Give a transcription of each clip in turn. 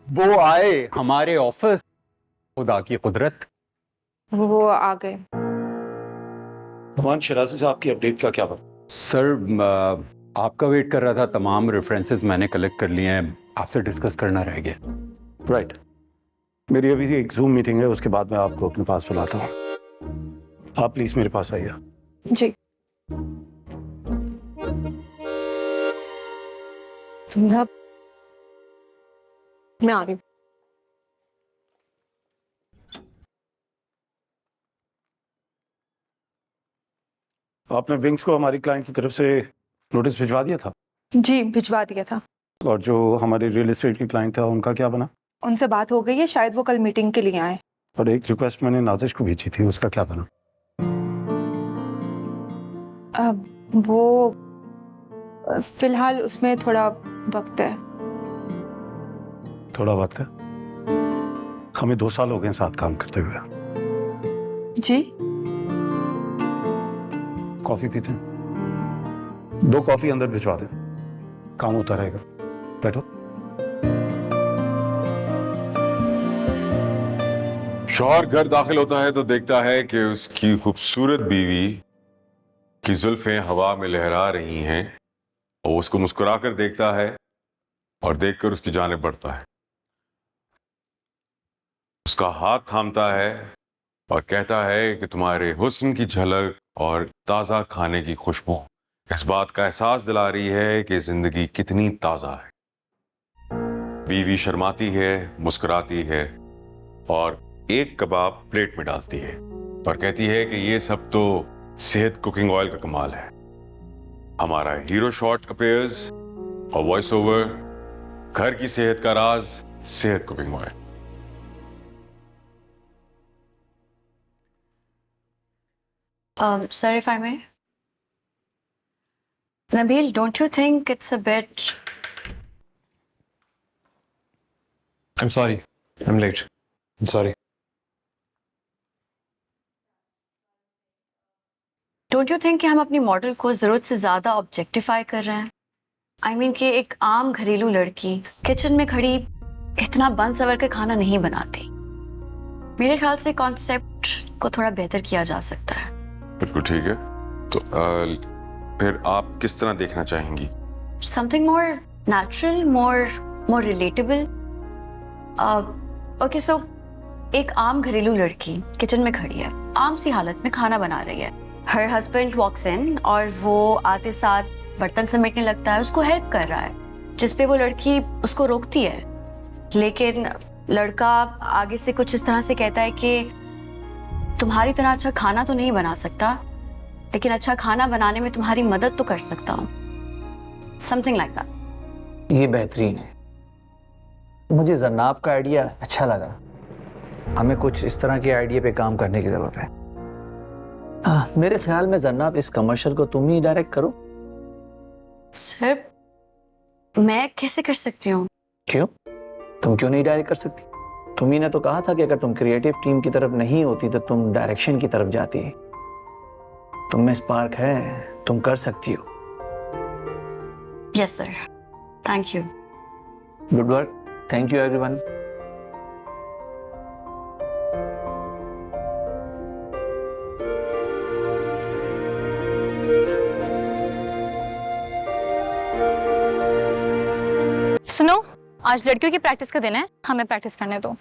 वो आए हमारे ऑफिस, खुदा की कुदरत। वो आ गए। नुमान शराजी साहब की अपडेट का क्या बना? सर आपका वेट कर रहा था, तमाम रेफरेंसेस मैंने कलेक्ट कर लिए हैं, आपसे डिस्कस करना रह गया। राइट, मेरी अभी एक जूम मीटिंग है, उसके बाद मैं आपको अपने पास बुलाता हूँ। आप प्लीज मेरे पास आइए। जी। तुम्हारा मैं आ रही हूँ। आपने विंग्स को हमारी क्लाइंट की तरफ से नोटिस भिजवा दिया था, जी भिजवा दिया था। और जो हमारे रियल एस्टेट की क्लाइंट था उनका क्या बना? उनसे बात हो गई है, शायद वो कल मीटिंग के लिए आए। और एक रिक्वेस्ट मैंने नाजिश को भेजी थी, उसका क्या बना? वो फिलहाल उसमें थोड़ा वक्त है। थोड़ा वक्त है? हमें 2 साल हो गए साथ काम करते हुए। जी। कॉफी पीते हैं? 2 कॉफी अंदर भिजवा दें, काम होता रहेगा। बैठो। शौहर घर दाखिल होता है तो देखता है कि उसकी खूबसूरत बीवी की जुल्फें हवा में लहरा रही हैं, और उसको मुस्कुराकर देखता है और देखकर उसकी जानिब बढ़ता है, उसका हाथ थामता है और कहता है कि तुम्हारे हुस्न की झलक और ताज़ा खाने की खुशबू इस बात का एहसास दिला रही है कि जिंदगी कितनी ताज़ा है। बीवी शर्माती है, मुस्कुराती है और एक कबाब प्लेट में डालती है और कहती है कि ये सब तो सेहत कुकिंग ऑयल का कमाल है। हमारा हीरो शॉट अपीयर्स और वॉइस ओवर, घर की सेहत का राज, सेहत cooking oil. Sir, if I may. Nabil, don't you think it's a bit... I'm sorry. I'm late. I'm sorry. Don't you think कि हम अपनी मॉडल को जरूरत से ज्यादा ऑब्जेक्टिफाई कर रहे हैं? I mean कि एक आम घरेलू लड़की किचन में खड़ी इतना बन सवर कर खाना नहीं बनाती। मेरे ख्याल से कॉन्सेप्ट को थोड़ा बेहतर किया जा सकता है। बिल्कुल ठीक है, तो फिर आप किस तरह देखना चाहेंगी? Something more natural, more relatable. Okay, so एक आम घरेलू लड़की किचन में खड़ी है, आम सी हालत में खाना बना रही है। Her husband walks in और वो आते साथ बर्तन समेटने लगता है, उसको हेल्प कर रहा है, जिस पे वो लड़की उसको रोकती है। लेकिन लड़का आगे से कुछ इस तरह से कहता है कि तुम्हारी तरह अच्छा खाना तो नहीं बना सकता, लेकिन अच्छा खाना बनाने में तुम्हारी मदद तो कर सकता हूँ। Something like that. ये बेहतरीन है, मुझे जन्नाब का आइडिया अच्छा लगा। हमें कुछ इस तरह के आइडिया पे काम करने की जरूरत है। मेरे ख्याल में जन्नाब, इस कमर्शियल को तुम ही डायरेक्ट करो। सर, मैं कैसे कर सकती हूँ? क्यों? तुम क्यों नहीं डायरेक्ट कर सकती? तुम ही ने तो कहा था कि अगर तुम क्रिएटिव टीम की तरफ नहीं होती तो तुम डायरेक्शन की तरफ जाती। तुम में स्पार्क है, तुम कर सकती हो। Yes sir, thank you. Good work, thank you everyone. सुनो, आज लड़कियों की प्रैक्टिस का दिन है, हमें प्रैक्टिस करने दो।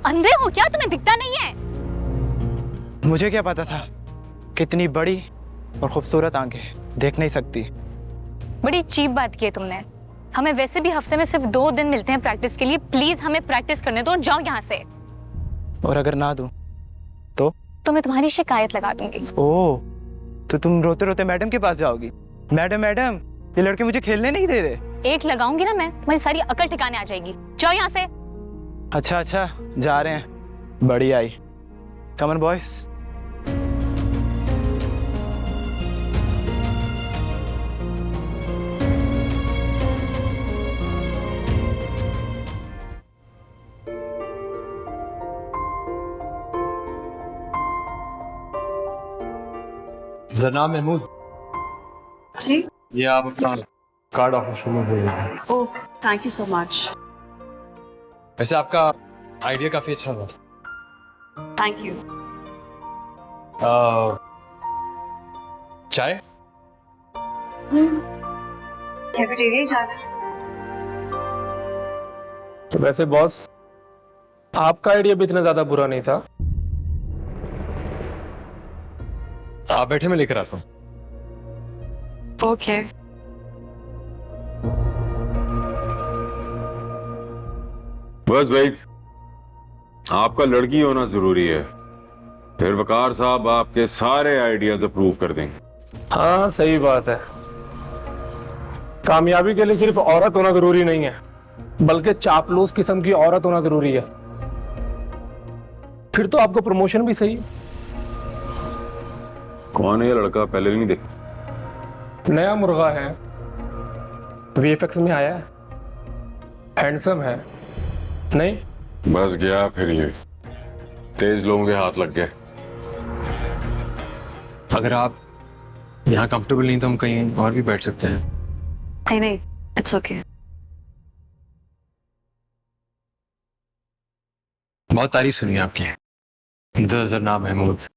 अंधे हो क्या? तुम्हें दिखता नहीं है? मुझे क्या पता था कितनी बड़ी और खूबसूरत आंखें देख नहीं सकती। बड़ी चीप बात की है तुमने। हमें वैसे भी हफ्ते में सिर्फ 2 दिन मिलते हैं प्रैक्टिस के लिए। प्लीज हमें प्रैक्टिस करने दो और जाओ यहाँ से। और अगर ना दूं तो मैं तुम्हारी शिकायत लगा दूंगी। ओह, तो तुम रोते रोते मैडम के पास जाओगी? मैडम मैडम, ये लड़के मुझे खेलने नहीं दे रहे। एक लगाऊंगी ना मैं, तुम्हारी सारी अकल ठिकाने आ जाएगी। जाओ यहाँ से। अच्छा अच्छा, जा रहे हैं। बड़ी आई। Come on boys. जनाब महमूद, जी ये आप अपना कार्ड ऑफिस रूम में भेज दीजिए। Oh thank you so much. वैसे आपका आइडिया काफी अच्छा था। Thank you. चाय? कैफेटेरिया जा रहे तो वैसे बॉस, आपका आइडिया भी इतना ज्यादा बुरा नहीं था। आप बैठे, मैं लेकर आता हूँ। ओके। बस भाई, आपका लड़की होना जरूरी है, फिर वकार साहब आपके सारे आइडियाज अप्रूव कर देंगे। हाँ सही बात है। कामयाबी के लिए सिर्फ औरत होना जरूरी नहीं है, बल्कि चापलूस किस्म की औरत होना जरूरी है। फिर तो आपको प्रमोशन भी सही। कौन है ये लड़का, पहले नहीं देखा? नया मुर्गा है, वीएफएक्स में आया है, हैंडसम है। नहीं बस गया फिर ये तेज लोगों के हाथ लग गए। अगर आप यहाँ कंफर्टेबल नहीं तो हम कहीं और भी बैठ सकते हैं। नहीं नहीं इट्स ओके। बहुत तारीफ सुनी आपकी। जरनाब Mahmood,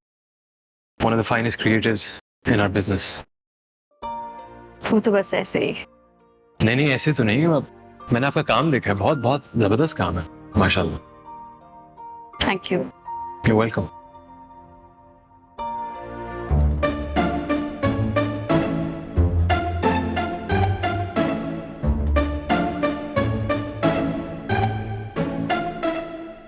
one of the finest creatives in our business। वो तो बस ऐसे ही। नहीं ऐसे तो नहीं, अब मैंने आपका काम देखा है, बहुत बहुत जबरदस्त काम है माशाल्लाह। Thank you. You're welcome।